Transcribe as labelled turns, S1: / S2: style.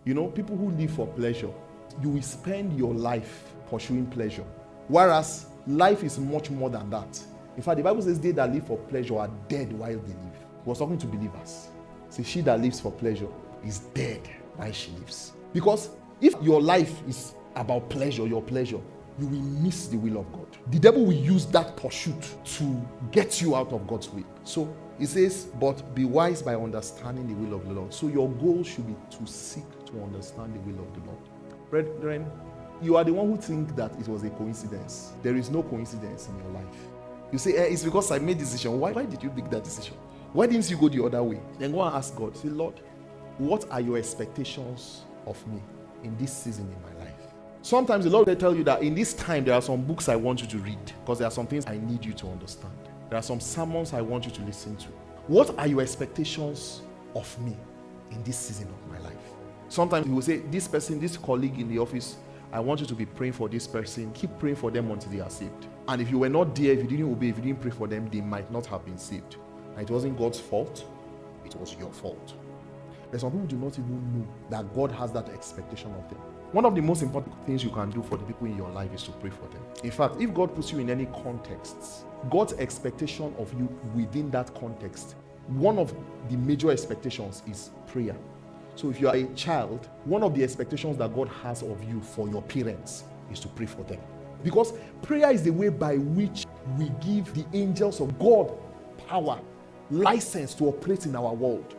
S1: You know, people who live for pleasure, you will spend your life pursuing pleasure. Whereas life is much more than that. In fact, the Bible says they that live for pleasure are dead while they live. He was talking to believers. See, she that lives for pleasure is dead while she lives. Because if your life is about pleasure, your pleasure, you will miss the will of God. The devil will use that pursuit to get you out of God's will. So it says, but be wise by understanding the will of the Lord. So your goal should be to seek to understand the will of the Lord. Brethren, you are the one who think that it was a coincidence. There is no coincidence in your life. You say, it's because I made this decision. Why did you make that decision? Why didn't you go the other way? Then go and ask God. Say, Lord, what are your expectations of me in this season in my life? Sometimes the Lord will tell you that in this time there are some books I want you to read because there are some things I need you to understand. There are some sermons I want you to listen to. What are your expectations of me in this season of my life? Sometimes he will say, this person, this colleague in the office, I want you to be praying for this person. Keep praying for them until they are saved. And if you were not there, if you didn't obey, if you didn't pray for them, they might not have been saved. And it wasn't God's fault, it was your fault. But some people do not even know that God has that expectation of them. One of the most important things you can do for the people in your life is to pray for them. In fact, if God puts you in any context, God's expectation of you within that context, one of the major expectations is prayer. So if you are a child, one of the expectations that God has of you for your parents is to pray for them. Because prayer is the way by which we give the angels of God power, license to operate in our world.